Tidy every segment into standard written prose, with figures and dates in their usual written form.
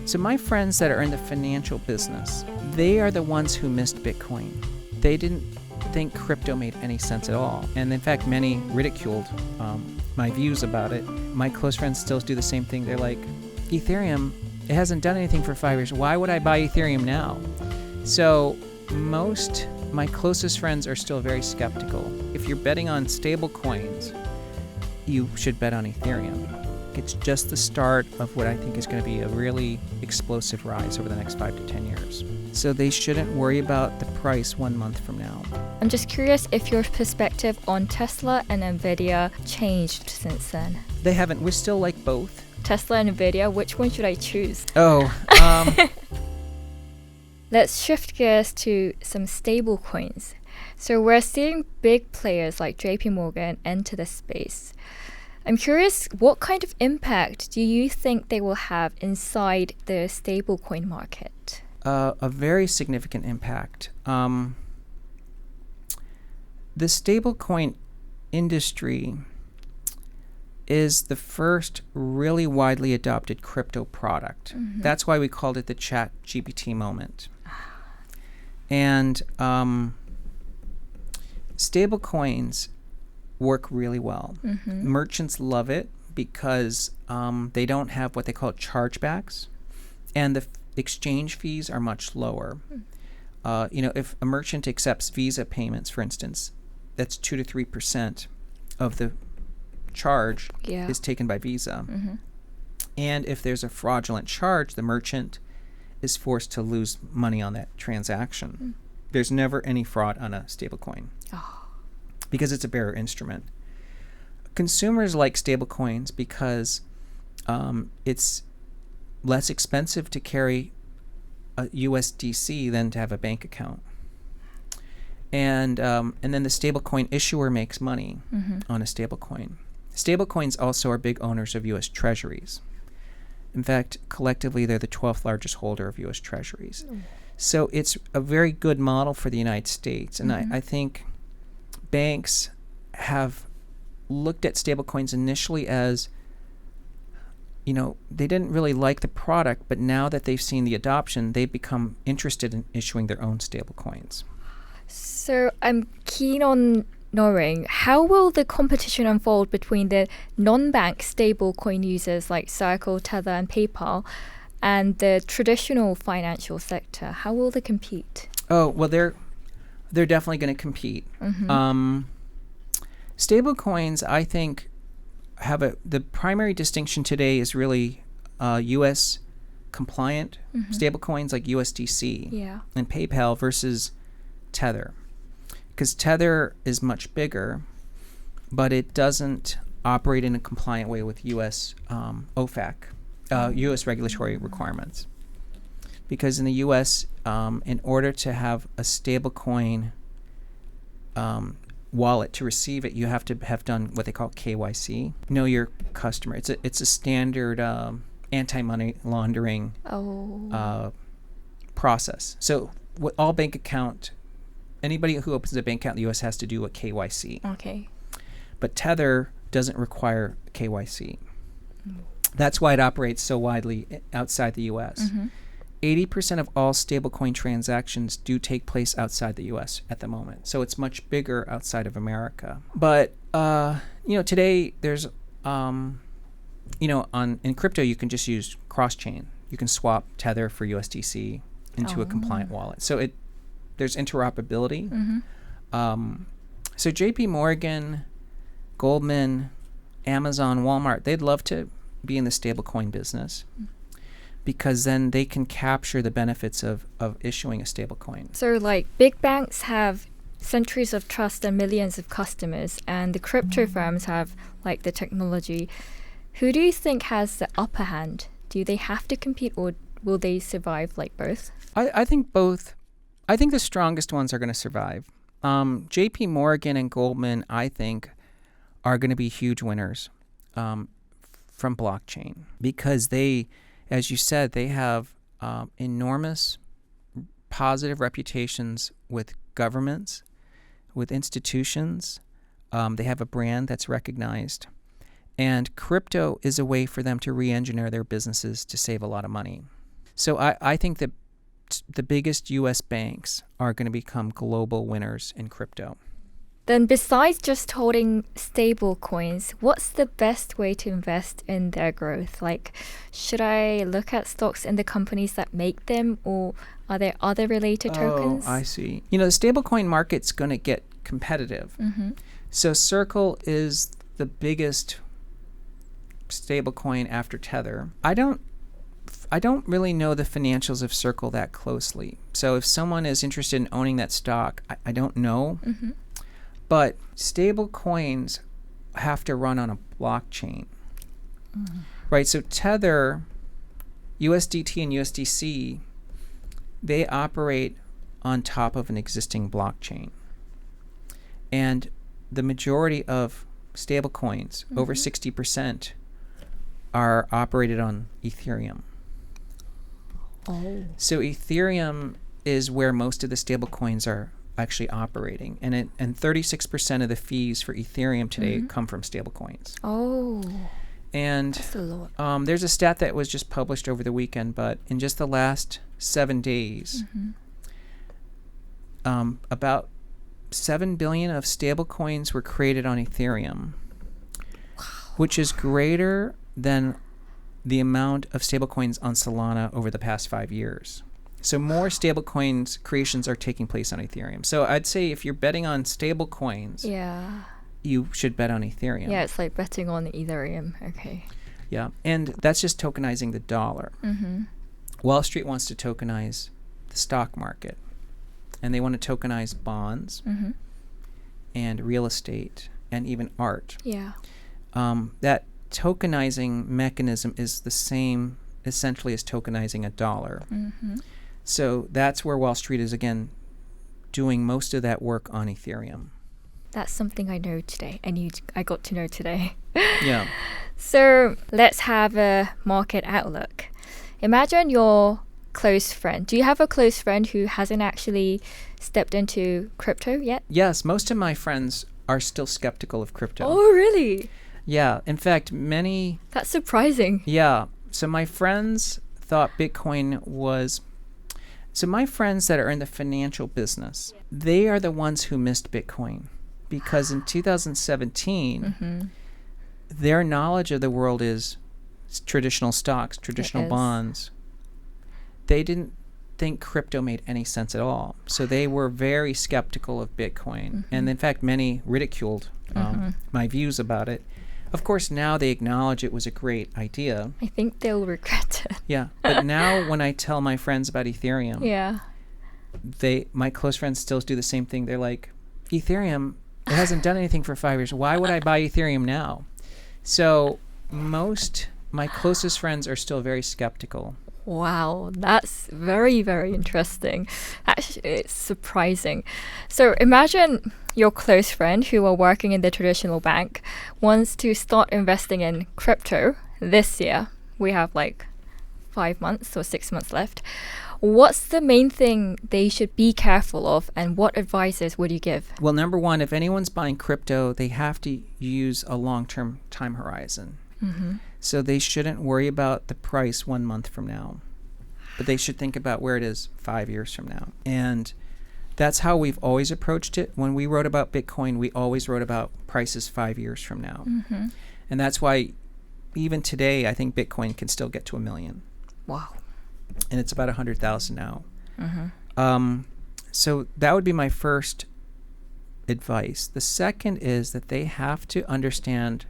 So my friends that are in the financial business, they are the ones who missed Bitcoin. They didn't think crypto made any sense at all. And in fact, many ridiculed my views about it. My close friends still do the same thing. They're like, Ethereum, it hasn't done anything for 5 years. Why would I buy Ethereum now? So my closest friends are still very skeptical. If you're betting on stablecoins, you should bet on Ethereum. It's just the start of what I think is going to be a really explosive rise over the next 5 to 10 years. So they shouldn't worry about the price 1 month from now. I'm just curious if your perspective on Tesla and Nvidia changed since then. They haven't. We're still like both. Tesla and Nvidia, which one should I choose? Let's shift gears to some stable coins. So we're seeing big players like JP Morgan enter the space. I'm curious, what kind of impact do you think they will have inside the stablecoin market? A very significant impact. The stablecoin industry is the first really widely adopted crypto product. Mm-hmm. That's why we called it the ChatGPT moment. And stablecoins work really well. Mm-hmm. Merchants love it because they don't have what they call chargebacks, and the exchange fees are much lower. If a merchant accepts Visa payments, for instance, that's 2 to 3% of the charge is taken by Visa. Mm-hmm. And if there's a fraudulent charge, the merchant is forced to lose money on that transaction. Mm. There's never any fraud on a stablecoin because it's a bearer instrument. Consumers like stablecoins because it's less expensive to carry a USDC than to have a bank account. And then the stablecoin issuer makes money on a stablecoin. Stablecoins also are big owners of U.S. Treasuries. In fact, collectively, they're the 12th largest holder of U.S. Treasuries. Mm. So it's a very good model for the United States. And I think banks have looked at stablecoins initially as, they didn't really like the product, but now that they've seen the adoption, they've become interested in issuing their own stablecoins. So I'm keen on knowing, how will the competition unfold between the non-bank stablecoin users like Circle, Tether, and PayPal, and the traditional financial sector? How will they compete? Oh, well, they're definitely going to compete. Mm-hmm. Stablecoins, I think, the primary distinction today is really U.S. compliant stablecoins like USDC and PayPal versus Tether. Because Tether is much bigger, but it doesn't operate in a compliant way with U.S. OFAC, U.S. regulatory requirements. Because in the U.S., in order to have a stablecoin wallet to receive it, you have to have done what they call KYC, know your customer. It's a standard anti-money laundering process. So all bank account. Anybody who opens a bank account in the U.S. has to do a KYC. Okay. But Tether doesn't require KYC. Mm. That's why it operates so widely outside the U.S. 80% of all stablecoin transactions do take place outside the U.S. at the moment. So it's much bigger outside of America. But, today there's, in crypto, you can just use cross-chain. You can swap Tether for USDC into a compliant wallet. So there's interoperability. So JP Morgan, Goldman, Amazon, Walmart, they'd love to be in the stablecoin business because then they can capture the benefits of issuing a stablecoin. So like big banks have centuries of trust and millions of customers, and the crypto firms have like the technology. Who do you think has the upper hand? Do they have to compete, or will they survive like both? I think both. I think the strongest ones are going to survive. JP Morgan and Goldman, I think, are going to be huge winners from blockchain because they, as you said, they have enormous positive reputations with governments, with institutions. They have a brand that's recognized. And crypto is a way for them to re-engineer their businesses to save a lot of money. So I think that the biggest U.S. banks are going to become global winners in crypto. Then besides just holding stable coins, what's the best way to invest in their growth? Like, should I look at stocks in the companies that make them, or are there other related tokens? Oh, I see. You know, the stablecoin market's going to get competitive. So Circle is the biggest stablecoin after Tether. I don't really know the financials of Circle that closely. So if someone is interested in owning that stock, I don't know. But stable coins have to run on a blockchain, right? So Tether, USDT and USDC, they operate on top of an existing blockchain. And the majority of stable coins, over 60%, are operated on Ethereum. So Ethereum is where most of the stable coins are actually operating, and 36% of the fees for Ethereum today come from stablecoins. And That's a lot. there's a stat that was just published over the weekend, but in just the last 7 days, about 7 billion of stablecoins were created on Ethereum, which is greater than the amount of stablecoins on Solana over the past 5 years. So more stablecoins creations are taking place on Ethereum. So I'd say if you're betting on stablecoins, you should bet on Ethereum. Yeah, it's like betting on Ethereum. Okay. Yeah, and that's just tokenizing the dollar. Wallstreet wants to tokenize the stock market, and they want to tokenize bonds and real estate and even art. Yeah. That tokenizing mechanism is the same essentially as tokenizing a dollar. So that's where Wallstreet is, again, doing most of that work on Ethereum. That's something I know today. I got to know today. Yeah. So let's have a market outlook. Imagine your close friend. Do you have a close friend who hasn't actually stepped into crypto yet? Yes, most of my friends are still skeptical of crypto. Oh, really? Yeah. In fact, many... That's surprising. Yeah. So my friends thought Bitcoin was... So my friends that are in the financial business, they are the ones who missed Bitcoin. Because in 2017, their knowledge of the world is traditional stocks, traditional bonds. They didn't think crypto made any sense at all. So they were very skeptical of Bitcoin. And in fact, many ridiculed my views about it. Of course, now they acknowledge it was a great idea. I think they'll regret it. Yeah. But now when I tell my friends about Ethereum, my close friends still do the same thing. They're like, Ethereum, it hasn't done anything for 5 years. Why would I buy Ethereum now? So my closest friends are still very skeptical. Wow, that's very, very interesting. Actually, it's surprising. So imagine your close friend who are working in the traditional bank wants to start investing in crypto this year. We have like 5 months or 6 months left. What's the main thing they should be careful of, and what advices would you give? Well, number one, if anyone's buying crypto, they have to use a long-term time horizon. So they shouldn't worry about the price 1 month from now, but they should think about where it is 5 years from now. And that's how we've always approached it. When we wrote about Bitcoin, we always wrote about prices 5 years from now. And that's why even today, I think Bitcoin can still get to 1 million. Wow. And it's about 100,000 now. So that would be my first advice. The second is that they have to understand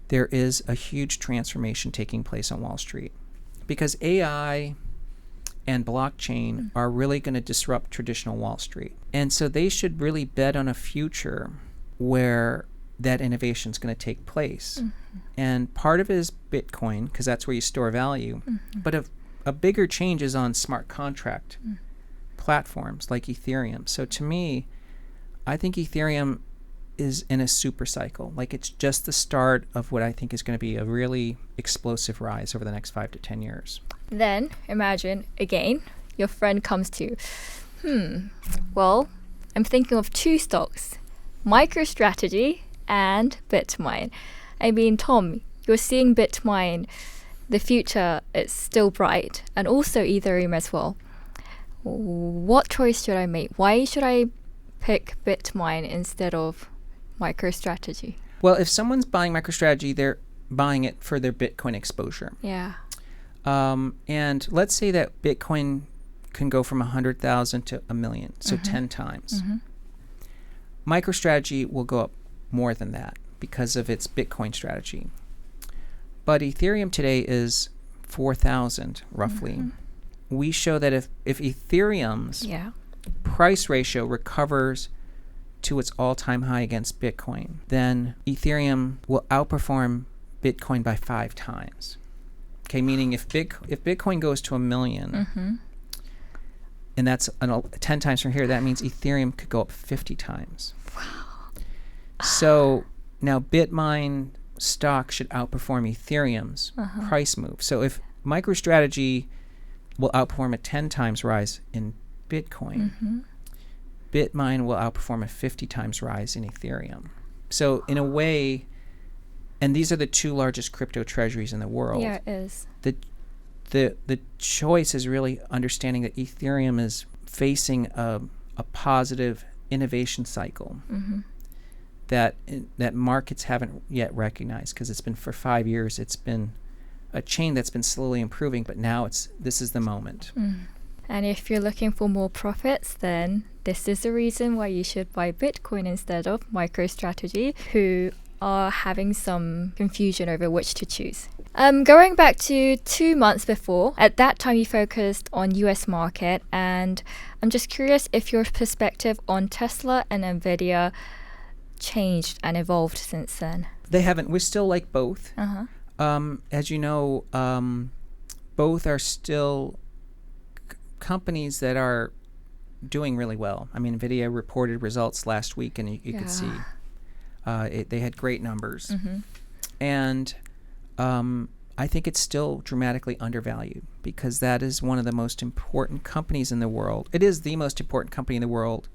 there is a huge transformation taking place on Wall Street, because AI and blockchain are really going to disrupt traditional Wall Street. And so they should really bet on a future where that innovation is going to take place. And part of it is Bitcoin, because that's where you store value. But a bigger change is on smart contract platforms like Ethereum. So to me, I think Ethereum is in a super cycle. Like, it's just the start of what I think is going to be a really explosive rise over the next 5 to 10 years. Then imagine again, your friend comes to you. Well, I'm thinking of 2 stocks, MicroStrategy and Bitmine. I mean, Tom, you're seeing Bitmine the future is still bright, and also Ethereum as well. What choice should I make? Why should I pick Bitmine instead of MicroStrategy? Well, if someone's buying MicroStrategy, they're buying it for their Bitcoin exposure. Yeah. And let's say that Bitcoin can go from 100,000 to 1 million, so 10 times. MicroStrategy will go up more than that because of its Bitcoin strategy. But Ethereum today is 4,000 roughly. We show that if Ethereum's price ratio recovers to its all-time high against Bitcoin, then Ethereum will outperform Bitcoin by 5 times. Okay, meaning if Bitcoin goes to 1 million, and that's 10 times from here, that means Ethereum could go up 50 times. Wow. So now Bitmine stock should outperform Ethereum's price move. So if MicroStrategy will outperform a 10 times rise in Bitcoin, Bitmine will outperform a 50 times rise in Ethereum. So in a way, and these are the 2 largest crypto treasuries in the world. Yeah, it is. The choice is really understanding that Ethereum is facing a positive innovation cycle that markets haven't yet recognized, because it's been for 5 years. It's been a chain that's been slowly improving, but now this is the moment. And if you're looking for more profits, then this is the reason why you should buy Bitcoin instead of MicroStrategy, who are having some confusion over which to choose. Going back to 2 months before, at that time you focused on US market, and I'm just curious if your perspective on Tesla and Nvidia changed and evolved since then. They haven't. We still like both. As you know, both are still companies that are doing really well. I mean, Nvidia reported results last week, and you could see they had great numbers. And I think it's still dramatically undervalued, because that is one of the most important companies in the world. It is the most important company in the world,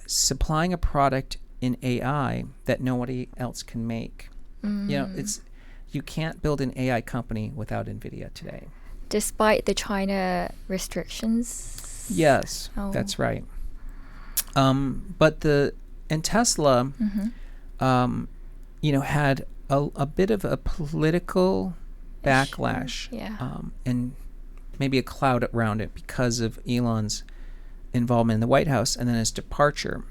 supplying a product in AI that nobody else can make. You can't build an AI company without Nvidia today. Despite the China restrictions? Yes, that's right. But Tesla, had a bit of a political backlash, and maybe a cloud around it because of Elon's involvement in the White House and then his departure.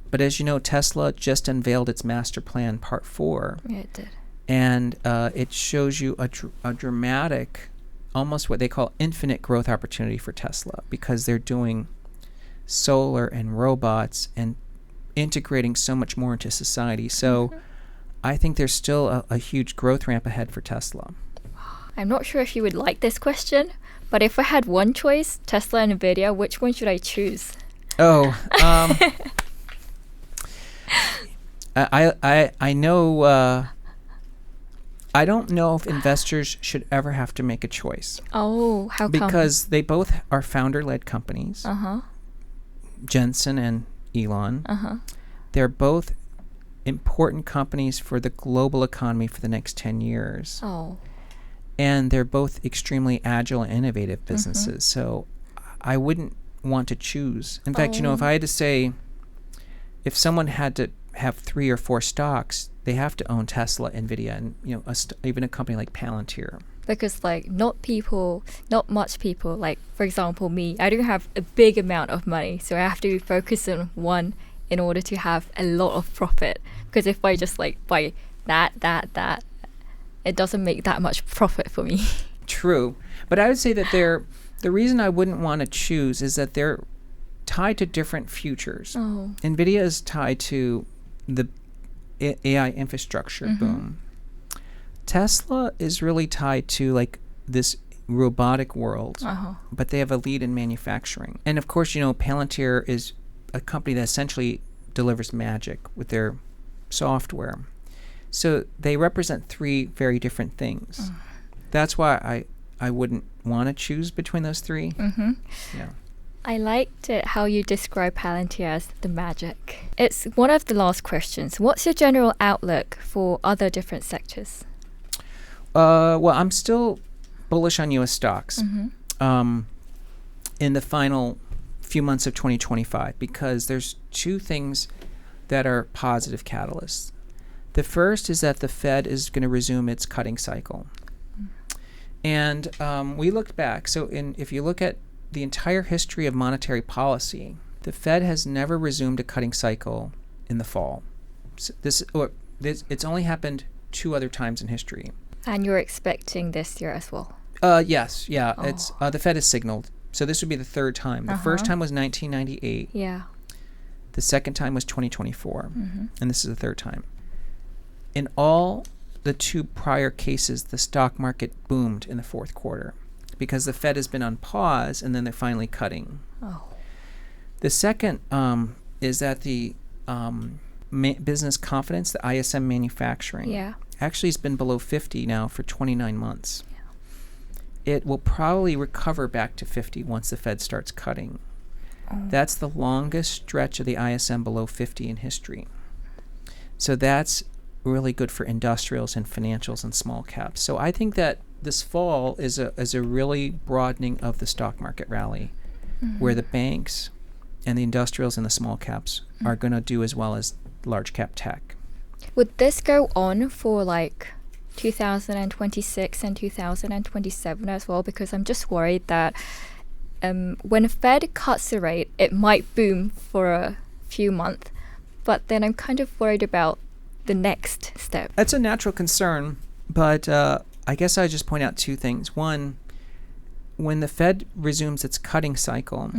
But as you know, Tesla just unveiled its master plan part 4. Yeah, it did. And it shows you a dramatic, almost what they call infinite growth opportunity for Tesla, because they're doing solar and robots and integrating so much more into society. So I think there's still a huge growth ramp ahead for Tesla. I'm not sure if you would like this question, but if I had one choice, Tesla and Nvidia, which one should I choose? I know. I don't know if investors should ever have to make a choice. Oh, how come? Because they both are founder-led companies. Jensen and Elon. They're both important companies for the global economy for the next 10 years. And they're both extremely agile and innovative businesses. So I wouldn't want to choose. In fact, if I had to say, if someone had to have 3 or 4 stocks, they have to own Tesla, Nvidia, and even a company like Palantir. Because not much people, like for example me, I don't have a big amount of money, so I have to focus on one in order to have a lot of profit. Because if I just buy that, it doesn't make that much profit for me. True, but I would say that the reason I wouldn't want to choose is that they're tied to different futures. Nvidia is tied to the AI infrastructure boom. Tesla is really tied to this robotic world, but they have a lead in manufacturing. And of course, Palantir is a company that essentially delivers magic with their software. So they represent 3 very different things. That's why I wouldn't want to choose between those 3. Yeah. I liked it how you describe Palantir as the magic. It's one of the last questions. What's your general outlook for other different sectors? Well, I'm still bullish on U.S. stocks in the final few months of 2025 because there's two things that are positive catalysts. The first is that the Fed is going to resume its cutting cycle. And we looked back. So if you look at the entire history of monetary policy, the Fed has never resumed a cutting cycle in the fall. So it's only happened 2 other times in history. And you're expecting this year as well? Yes, yeah. Oh. It's the Fed has signaled. So this would be the 3rd time. The first time was 1998. Yeah. The second time was 2024. And this is the 3rd time. In all the 2 prior cases, the stock market boomed in the 4th quarter because the Fed has been on pause and then they're finally cutting. Oh. The second is that the business confidence, the ISM manufacturing, actually has been below 50 now for 29 months. It will probably recover back to 50 once the Fed starts cutting. That's the longest stretch of the ISM below 50 in history. So that's really good for industrials and financials and small caps. So I think that this fall is a really broadening of the stock market rally where the banks and the industrials and the small caps are going to do as well as large cap tech. Would this go on for like 2026 and 2027 as well? Because I'm just worried that when the Fed cuts the rate, it might boom for a few months, but then I'm kind of worried about the next step. That's a natural concern, but I guess I just point out 2 things. One, when the Fed resumes its cutting cycle,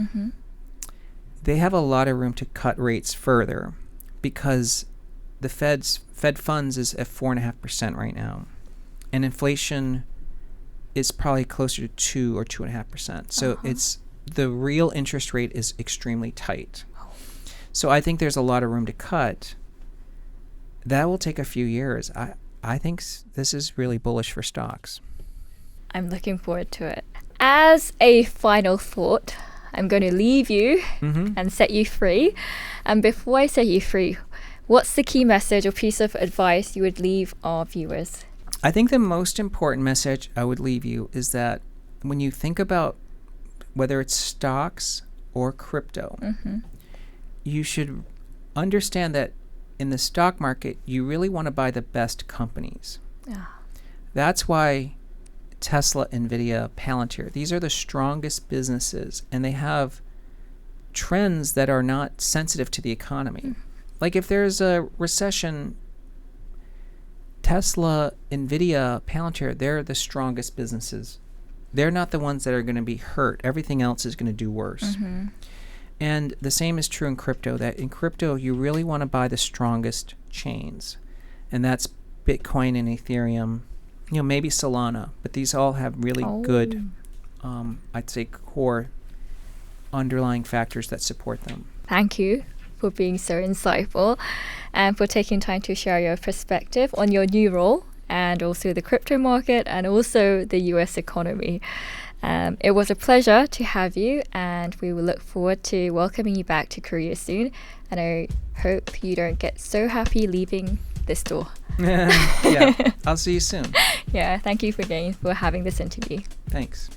they have a lot of room to cut rates further because the Fed funds is at 4.5% right now, and inflation is probably closer to 2 or 2.5%. So it's the real interest rate is extremely tight. So I think there's a lot of room to cut. That will take a few years. I think this is really bullish for stocks. I'm looking forward to it. As a final thought, I'm going to leave you and set you free. And before I set you free, what's the key message or piece of advice you would leave our viewers? I think the most important message I would leave you is that when you think about whether it's stocks or crypto, you should understand that in the stock market, you really want to buy the best companies. That's why Tesla, Nvidia, Palantir, these are the strongest businesses, and they have trends that are not sensitive to the economy. Like if there's a recession, Tesla, Nvidia, Palantir, they're the strongest businesses. They're not the ones that are going to be hurt. Everything else is going to do worse. And the same is true in crypto, that in crypto, you really want to buy the strongest chains. And that's Bitcoin and Ethereum, maybe Solana, but these all have really good, I'd say, core underlying factors that support them. Thank you for being so insightful and for taking time to share your perspective on your new role and also the crypto market and also the US economy. It was a pleasure to have you, and we will look forward to welcoming you back to Korea soon. And I hope you don't get so happy leaving this door. Yeah, I'll see you soon. Yeah, thank you again for having this interview. Thanks.